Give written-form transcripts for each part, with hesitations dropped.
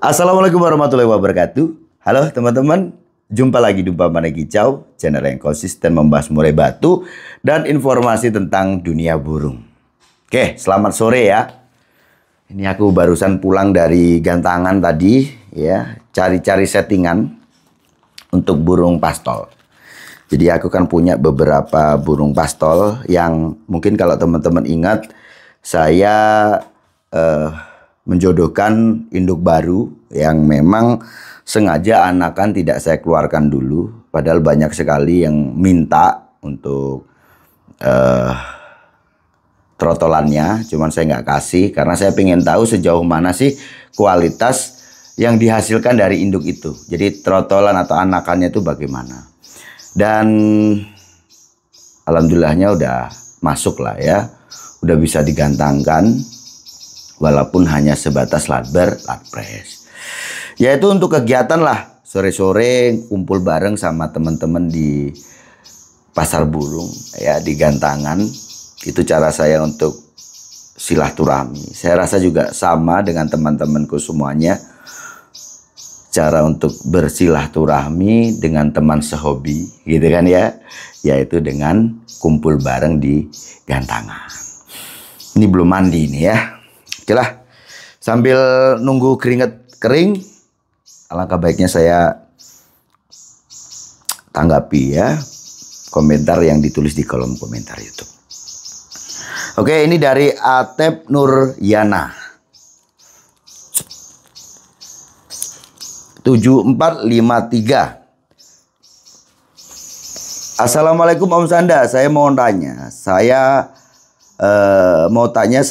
Assalamualaikum warahmatullahi wabarakatuh. Halo teman-teman, jumpa lagi di Mana Kicau, channel yang konsisten membahas murai batu dan informasi tentang dunia burung. Oke, selamat sore ya. Ini aku barusan pulang dari gantangan tadi ya, cari-cari settingan untuk burung pastol. Jadi aku kan punya beberapa burung pastol yang mungkin kalau teman-teman ingat saya menjodohkan induk baru yang memang sengaja anakan tidak saya keluarkan dulu. Padahal banyak sekali yang minta untuk trotolannya, cuman saya nggak kasih karena saya ingin tahu sejauh mana sih kualitas yang dihasilkan dari induk itu. Jadi trotolan atau anakannya itu bagaimana. Dan alhamdulillahnya udah masuk lah ya, udah bisa digantangkan. Walaupun hanya sebatas latbar, latpres. Yaitu untuk kegiatan lah. Sore-sore kumpul bareng sama teman-teman di pasar burung. Ya, di gantangan. Itu cara saya untuk silaturahmi. Saya rasa juga sama dengan teman-temanku semuanya. Cara untuk bersilaturahmi dengan teman sehobi. Gitu kan ya. Yaitu dengan kumpul bareng di gantangan. Ini belum mandi nih ya. Oke lah, sambil nunggu keringat kering, alangkah baiknya saya tanggapi ya komentar yang ditulis di kolom komentar YouTube. Oke, ini dari Atep Nuryana 7453. Assalamualaikum Om Sanda, saya mau tanya,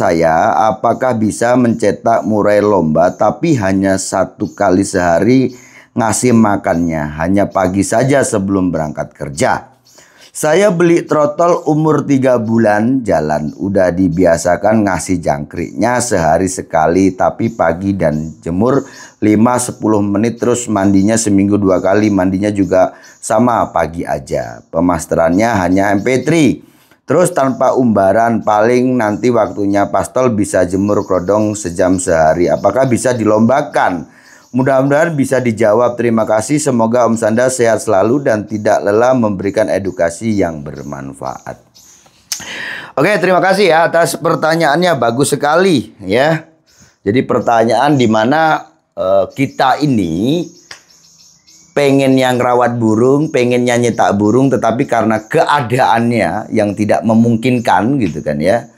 apakah bisa mencetak murai lomba tapi hanya 1 kali sehari ngasih makannya, hanya pagi saja sebelum berangkat kerja. Saya beli trotol umur 3 bulan jalan, udah dibiasakan ngasih jangkriknya sehari sekali tapi pagi dan jemur 5-10 menit, terus mandinya seminggu 2 kali, mandinya juga sama pagi aja. Pemasterannya hanya MP3. Terus tanpa umbaran, paling nanti waktunya pastol bisa jemur krodong sejam sehari. Apakah bisa dilombakan? Mudah-mudahan bisa dijawab. Terima kasih. Semoga Om Sanda sehat selalu dan tidak lelah memberikan edukasi yang bermanfaat. Oke, terima kasih ya atas pertanyaannya. Bagus sekali ya. Jadi pertanyaan di mana kita ini pengen yang rawat burung, pengennya nyetak burung, tetapi karena keadaannya yang tidak memungkinkan gitu kan ya.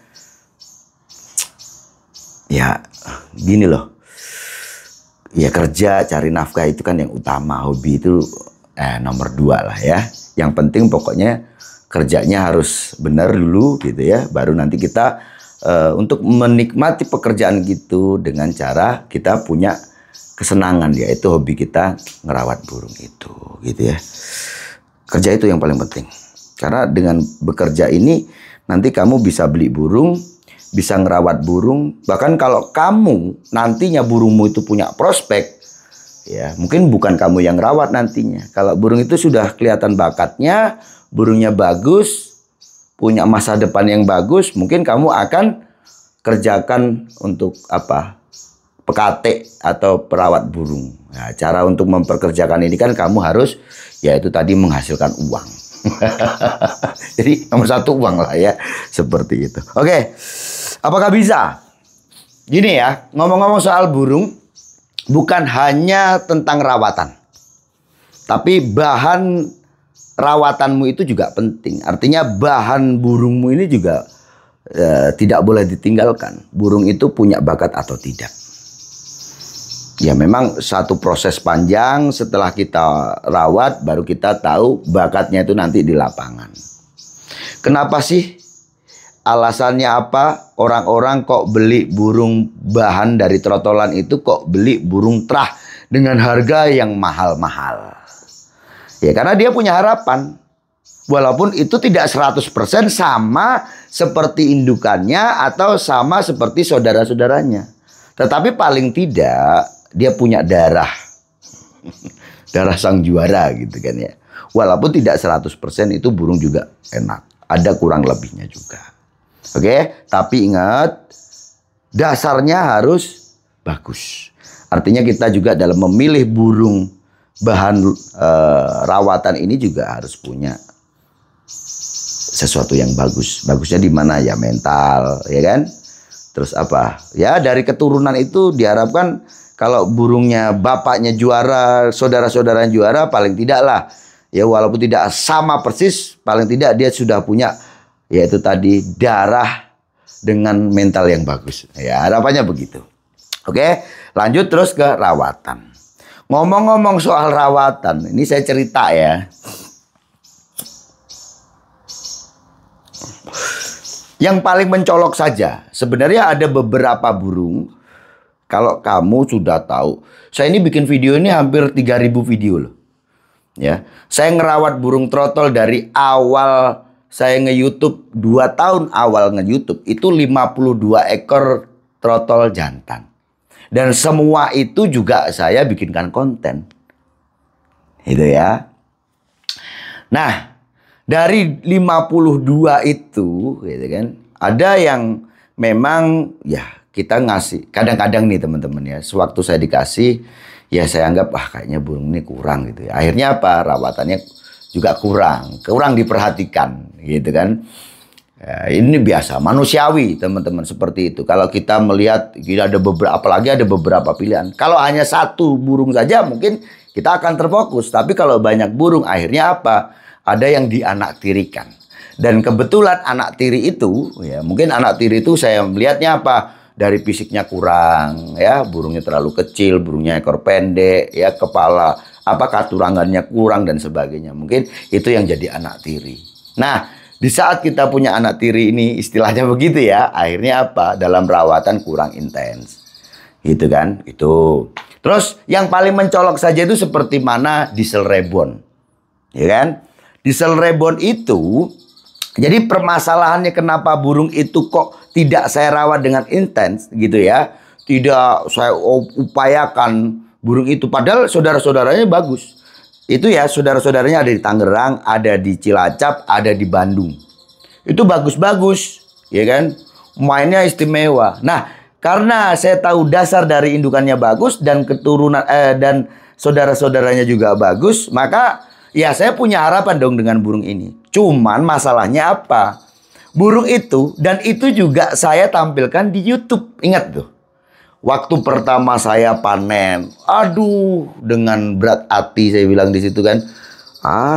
Ya gini loh, ya kerja cari nafkah itu kan yang utama, hobi itu nomor 2 lah ya. Yang penting pokoknya kerjanya harus benar dulu gitu ya, baru nanti kita untuk menikmati pekerjaan gitu dengan cara kita punya kesenangan, yaitu hobi kita ngerawat burung itu gitu ya. Kerja itu yang paling penting, karena dengan bekerja ini nanti kamu bisa beli burung, bisa ngerawat burung. Bahkan kalau kamu nantinya burungmu itu punya prospek ya, mungkin bukan kamu yang ngerawat nantinya. Kalau burung itu sudah kelihatan bakatnya, burungnya bagus, punya masa depan yang bagus, mungkin kamu akan kerjakan untuk apa? PKT atau perawat burung. Nah, cara untuk memperkerjakan ini kan kamu harus yaitu tadi menghasilkan uang. Jadi nomor 1 uang lah ya, seperti itu. Oke, apakah bisa? Gini ya, ngomong-ngomong soal burung, bukan hanya tentang rawatan, tapi bahan rawatanmu itu juga penting. Artinya bahan burungmu ini juga tidak boleh ditinggalkan. Burung itu punya bakat atau tidak. Ya memang satu proses panjang, setelah kita rawat baru kita tahu bakatnya itu nanti di lapangan. Kenapa sih? Alasannya apa? Orang-orang kok beli burung bahan dari trotolan itu kok beli burung trah dengan harga yang mahal-mahal. Ya karena dia punya harapan. Walaupun itu tidak 100% sama seperti indukannya atau sama seperti saudara-saudaranya. Tetapi paling tidak dia punya darah. Darah sang juara gitu kan ya. Walaupun tidak 100% itu burung juga enak. Ada kurang lebihnya juga. Oke, tapi ingat dasarnya harus bagus. Artinya kita juga dalam memilih burung bahan rawatan ini juga harus punya sesuatu yang bagus. Bagusnya di mana ya, mental, ya kan? Terus apa? Ya dari keturunan itu diharapkan kalau burungnya bapaknya juara, saudara-saudara juara, paling tidak lah ya, walaupun tidak sama persis, paling tidak dia sudah punya yaitu tadi darah dengan mental yang bagus. Ya harapannya begitu. Oke, lanjut terus ke rawatan. Ngomong-ngomong soal rawatan, ini saya cerita ya. Yang paling mencolok saja, sebenarnya ada beberapa burung. Kalau kamu sudah tahu, saya ini bikin video ini hampir 3.000 video loh. Ya, saya ngerawat burung trotol dari awal saya nge-YouTube, 2 tahun awal nge-YouTube itu 52 ekor trotol jantan. Dan semua itu juga saya bikinkan konten. Itu ya. Nah, dari 52 itu, gitu kan, ada yang memang ya kita ngasih. Kadang-kadang nih teman-teman ya, sewaktu saya dikasih, ya saya anggap kayaknya burung ini kurang gitu ya. Akhirnya apa? Rawatannya juga kurang diperhatikan, gitu kan. Ya, ini biasa, manusiawi teman-teman seperti itu. Kalau kita melihat, kita ada beberapa, apalagi ada beberapa pilihan. Kalau hanya satu burung saja mungkin kita akan terfokus. Tapi kalau banyak burung, akhirnya apa? Ada yang dianaktirikan. Dan kebetulan anak tiri itu, ya mungkin anak tiri itu saya melihatnya apa? Dari fisiknya kurang, ya burungnya terlalu kecil, burungnya ekor pendek, ya kepala, katurangannya kurang dan sebagainya. Mungkin itu yang jadi anak tiri. Nah, di saat kita punya anak tiri ini, istilahnya begitu ya, akhirnya apa? Dalam rawatan kurang intens. Gitu kan? Itu. Terus yang paling mencolok saja itu seperti mana diesel reborn. Ya kan? Diesel reborn itu, jadi permasalahannya kenapa burung itu kok tidak saya rawat dengan intens gitu ya. Tidak saya upayakan burung itu. Padahal saudara-saudaranya bagus. Itu ya saudara-saudaranya ada di Tangerang, ada di Cilacap, ada di Bandung. Itu bagus-bagus, ya kan? Mainnya istimewa. Nah, karena saya tahu dasar dari indukannya bagus dan keturunan dan saudara-saudaranya juga bagus, maka ya saya punya harapan dong dengan burung ini. Cuman masalahnya apa? Burung itu, dan itu juga saya tampilkan di YouTube. Ingat tuh. Waktu pertama saya panen, aduh, dengan berat hati saya bilang di situ kan,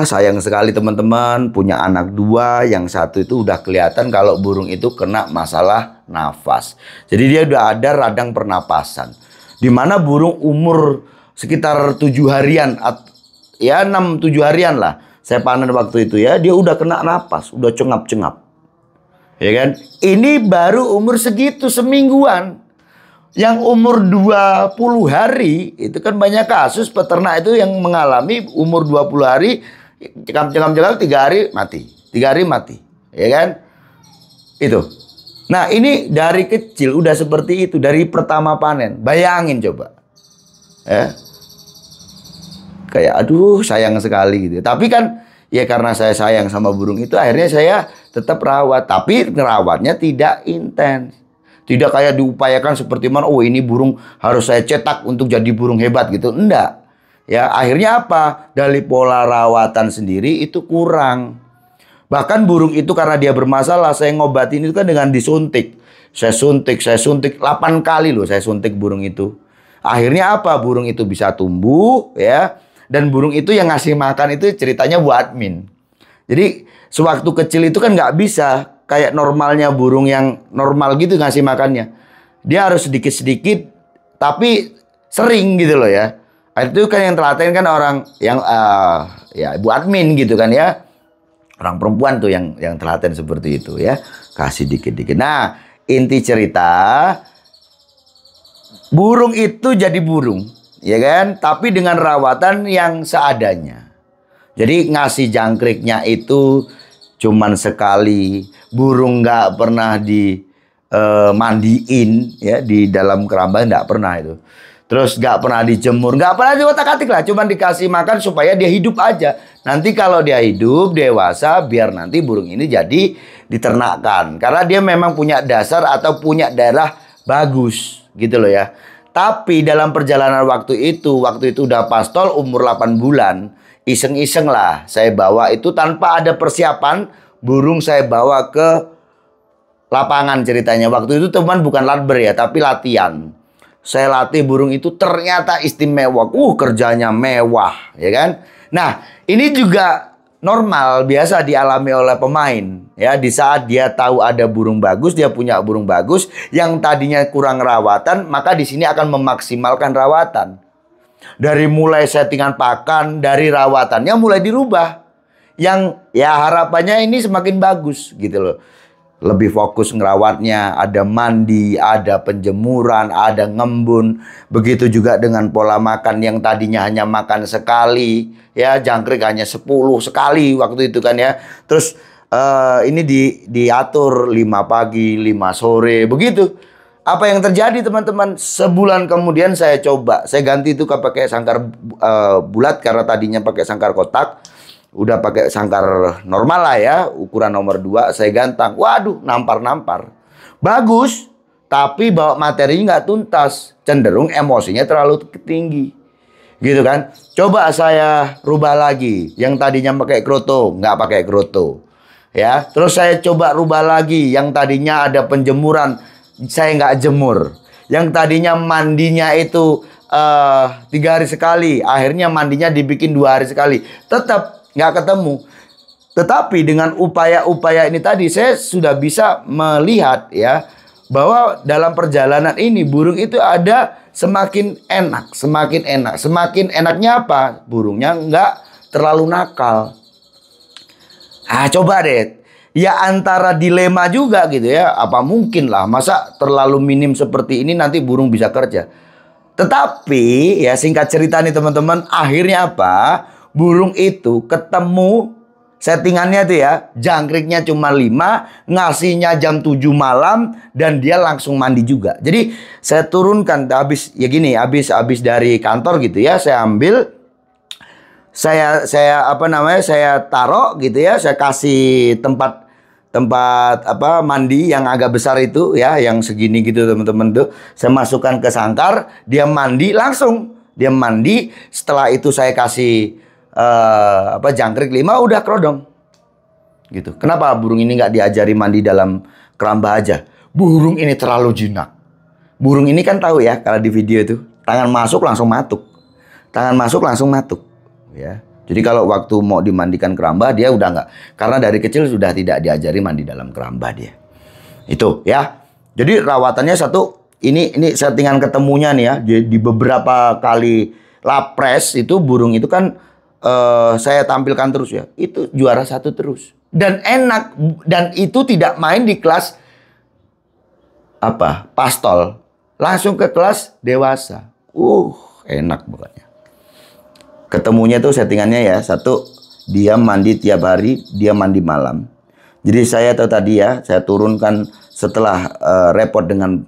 sayang sekali teman-teman, punya anak 2, yang satu itu udah kelihatan kalau burung itu kena masalah nafas. Jadi dia udah ada radang pernapasan. Dimana burung umur sekitar 7 harian, ya 6-7 harian lah, saya panen waktu itu ya, dia udah kena napas, udah cengap-cengap. Ya kan? Ini baru umur segitu, semingguan. Yang umur 20 hari, itu kan banyak kasus peternak itu yang mengalami umur 20 hari, cengam-cengam 3 hari mati. 3 hari mati. Ya kan? Itu. Nah ini dari kecil udah seperti itu, dari pertama panen. Bayangin coba. Ya. Kayak aduh sayang sekali gitu. Tapi kan ya karena saya sayang sama burung itu, akhirnya saya tetap rawat. Tapi ngerawatnya tidak intens. Tidak kayak diupayakan seperti mana, oh ini burung harus saya cetak untuk jadi burung hebat gitu. Enggak. Ya, akhirnya apa? Dari pola rawatan sendiri itu kurang. Bahkan burung itu karena dia bermasalah, saya ngobatin itu kan dengan disuntik. Saya suntik 8 kali loh saya suntik burung itu. Akhirnya apa? Burung itu bisa tumbuh ya. Dan burung itu yang ngasih makan itu ceritanya Bu Admin. Jadi sewaktu kecil itu kan nggak bisa kayak normalnya burung yang normal gitu ngasih makannya. Dia harus sedikit-sedikit tapi sering gitu loh ya. Itu kan yang telaten kan orang yang ya Bu Admin gitu kan ya. Orang perempuan tuh yang telaten seperti itu ya. Kasih dikit-dikit. Nah, inti cerita burung itu jadi burung, ya kan? Tapi dengan rawatan yang seadanya. Jadi ngasih jangkriknya itu cuman sekali. Burung nggak pernah dimandiin ya di dalam keramba, nggak pernah itu. Terus nggak pernah dijemur, nggak pernah diotak-atik lah. Cuman dikasih makan supaya dia hidup aja. Nanti kalau dia hidup dewasa, biar nanti burung ini jadi diternakkan. Karena dia memang punya dasar atau punya darah bagus gitu loh ya. Tapi dalam perjalanan waktu itu udah pastol umur 8 bulan, iseng-iseng lah saya bawa itu tanpa ada persiapan, burung saya bawa ke lapangan ceritanya. Waktu itu teman bukan latber ya, tapi latihan. Saya latih burung itu ternyata istimewa. Kerjanya mewah, ya kan? Nah, ini juga normal biasa dialami oleh pemain ya. Di saat dia tahu ada burung bagus, dia punya burung bagus yang tadinya kurang rawatan, maka di sini akan memaksimalkan rawatan. Dari mulai settingan pakan, dari rawatannya mulai dirubah. Yang ya harapannya ini semakin bagus gitu loh. Lebih fokus ngerawatnya, ada mandi, ada penjemuran, ada ngembun. Begitu juga dengan pola makan yang tadinya hanya makan sekali. Ya, jangkrik hanya 10 sekali waktu itu kan ya. Terus ini diatur 5 pagi, 5 sore, begitu. Apa yang terjadi teman-teman? Sebulan kemudian saya coba. Saya ganti itu ke pakai sangkar bulat karena tadinya pakai sangkar kotak. Udah pakai sangkar normal lah ya, ukuran nomor 2, saya gantang. Waduh, nampar-nampar. Bagus, tapi bawa materinya nggak tuntas. Cenderung emosinya terlalu tinggi. Gitu kan. Coba saya rubah lagi. Yang tadinya pakai kroto, nggak pakai kroto. Ya, terus saya coba rubah lagi. Yang tadinya ada penjemuran, saya nggak jemur. Yang tadinya mandinya itu 3 hari sekali, akhirnya mandinya dibikin 2 hari sekali. Tetap nggak ketemu. Tetapi dengan upaya-upaya ini tadi saya sudah bisa melihat ya bahwa dalam perjalanan ini burung itu ada semakin enak, semakin enak. Semakin enaknya apa? Burungnya nggak terlalu nakal. Coba deh. Ya antara dilema juga gitu ya. Apa mungkin lah masa terlalu minim seperti ini nanti burung bisa kerja. Tetapi ya singkat cerita nih teman-teman, akhirnya apa? Burung itu ketemu settingannya tuh ya, jangkriknya cuma 5, ngasihnya jam 7 malam dan dia langsung mandi juga. Jadi saya turunkan habis ya gini, habis dari kantor gitu ya, saya ambil saya taruh gitu ya, saya kasih tempat mandi yang agak besar itu ya, yang segini gitu teman-teman tuh. Saya masukkan ke sangkar, dia mandi langsung. Dia mandi, setelah itu saya kasih jangkrik 5 udah kerodong gitu. Kenapa burung ini nggak diajari mandi dalam keramba aja? Burung ini terlalu jinak. Burung ini kan tahu ya, kalau di video itu tangan masuk langsung matuk, tangan masuk langsung matuk ya. Jadi kalau waktu mau dimandikan keramba dia udah nggak, karena dari kecil sudah tidak diajari mandi dalam keramba dia. Itu ya. Jadi rawatannya satu, ini settingan ketemunya nih ya. Di beberapa kali lapres itu burung itu kan saya tampilkan terus ya. Itu juara 1 terus. Dan enak. Dan itu tidak main di kelas pastol. Langsung ke kelas dewasa. Enak pokoknya. Ketemunya tuh settingannya ya. 1, dia mandi tiap hari, dia mandi malam. Jadi saya tahu tadi ya, saya turunkan setelah repot dengan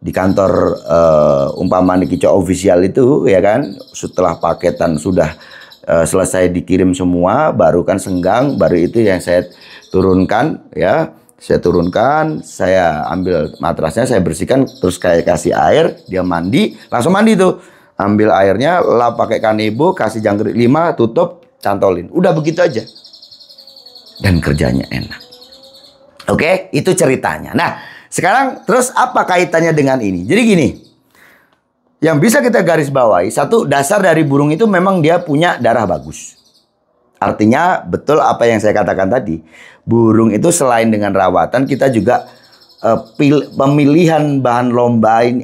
di kantor umpama Kicau official itu ya kan. Setelah paketan sudah selesai dikirim semua, baru kan senggang, baru itu yang saya turunkan ya. Saya turunkan, saya ambil matrasnya, saya bersihkan, terus kayak kasih air, dia mandi, langsung mandi tuh. Ambil airnya, lap pakai kanebo, kasih jangkrik 5, tutup, cantolin. Udah begitu aja. Dan kerjanya enak. Oke, itu ceritanya. Nah, sekarang terus apa kaitannya dengan ini? Jadi gini, yang bisa kita garis bawahi, 1, dasar dari burung itu memang dia punya darah bagus. Artinya betul apa yang saya katakan tadi. Burung itu selain dengan rawatan, kita juga pemilihan bahan lomba ini,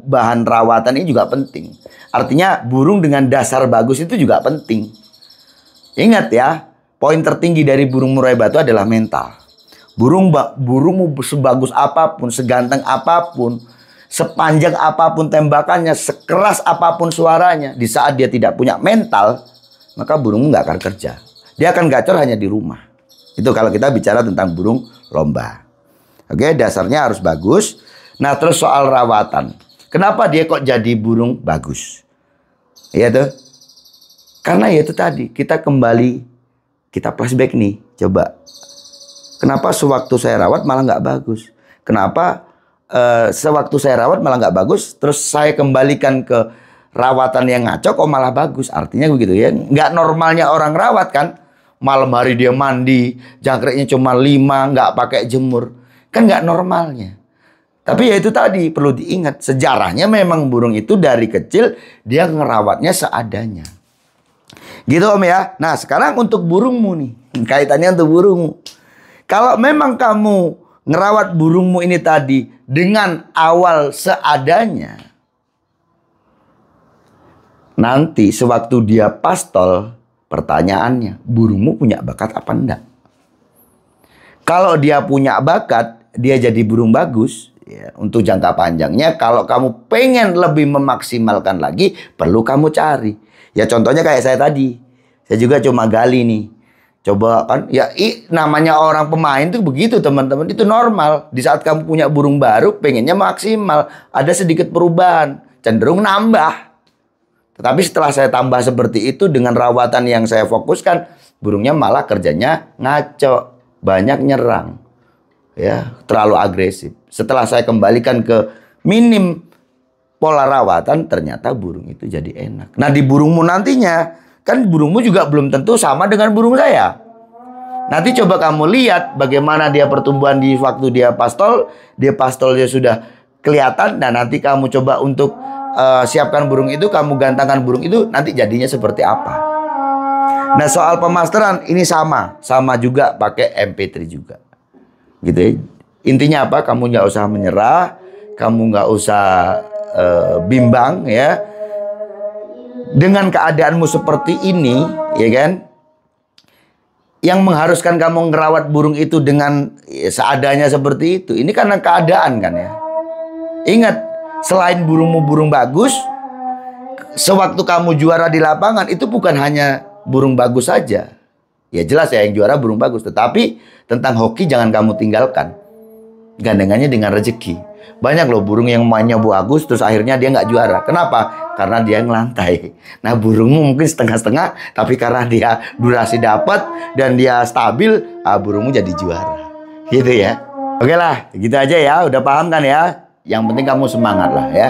bahan rawatan ini juga penting. Artinya burung dengan dasar bagus itu juga penting. Ingat ya, poin tertinggi dari burung murai batu adalah mental. Burung sebagus apapun, seganteng apapun, sepanjang apapun tembakannya, sekeras apapun suaranya, di saat dia tidak punya mental, maka burung nggak akan kerja. Dia akan gacor hanya di rumah. Itu kalau kita bicara tentang burung lomba. Oke, dasarnya harus bagus. Nah, terus soal rawatan. Kenapa dia kok jadi burung bagus? Iya tuh. Karena ya itu tadi, kita flashback nih. Coba. Kenapa sewaktu saya rawat malah nggak bagus? Kenapa sewaktu saya rawat malah nggak bagus, terus saya kembalikan ke rawatan yang ngaco kok malah bagus. Artinya begitu ya. Nggak normalnya orang rawat kan. Malam hari dia mandi, jangkriknya cuma 5, nggak pakai jemur. Kan nggak normalnya. Tapi ya itu tadi, perlu diingat. Sejarahnya memang burung itu dari kecil, dia ngerawatnya seadanya. Gitu Om ya. Nah sekarang untuk burungmu nih. Kaitannya untuk burungmu. Kalau memang kamu ngerawat burungmu ini tadi dengan awal seadanya, nanti sewaktu dia pastol, pertanyaannya, burungmu punya bakat apa enggak? Kalau dia punya bakat, dia jadi burung bagus. Ya, untuk jangka panjangnya, kalau kamu pengen lebih memaksimalkan lagi, perlu kamu cari. Ya contohnya kayak saya tadi. Saya juga cuma gali nih. Coba kan, ya namanya orang pemain tuh begitu teman-teman. Itu normal. Di saat kamu punya burung baru, pengennya maksimal. Ada sedikit perubahan, cenderung nambah. Tetapi setelah saya tambah seperti itu dengan rawatan yang saya fokuskan, burungnya malah kerjanya ngaco, banyak nyerang, ya terlalu agresif. Setelah saya kembalikan ke minim pola rawatan, ternyata burung itu jadi enak. Nah di burungmu nantinya, kan burungmu juga belum tentu sama dengan burung saya. Nanti coba kamu lihat bagaimana dia pertumbuhan di waktu dia pastolnya sudah kelihatan. Dan nanti kamu coba untuk siapkan burung itu, kamu gantangkan burung itu, nanti jadinya seperti apa. Nah soal pemasteran ini sama juga pakai MP3 juga, gitu ya. Intinya apa? Kamu nggak usah menyerah, kamu nggak usah bimbang ya. Dengan keadaanmu seperti ini, ya kan, yang mengharuskan kamu ngerawat burung itu dengan seadanya seperti itu, ini karena keadaan kan ya. Ingat, selain burungmu burung bagus, sewaktu kamu juara di lapangan, itu bukan hanya burung bagus saja. Ya jelas ya yang juara burung bagus. Tetapi tentang hoki jangan kamu tinggalkan. Gandengannya dengan rezeki. Banyak loh burung yang mainnya bagus, terus akhirnya dia nggak juara. Kenapa? Karena dia ngelantai. Nah burungmu mungkin setengah-setengah, tapi karena dia durasi dapat dan dia stabil, burungmu jadi juara. Gitu ya. Oke lah, gitu aja ya. Udah paham kan ya? Yang penting kamu semangat lah ya.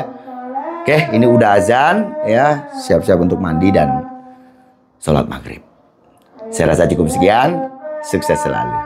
Oke, ini udah azan ya. Siap-siap untuk mandi dan sholat maghrib. Saya rasa cukup sekian. Sukses selalu.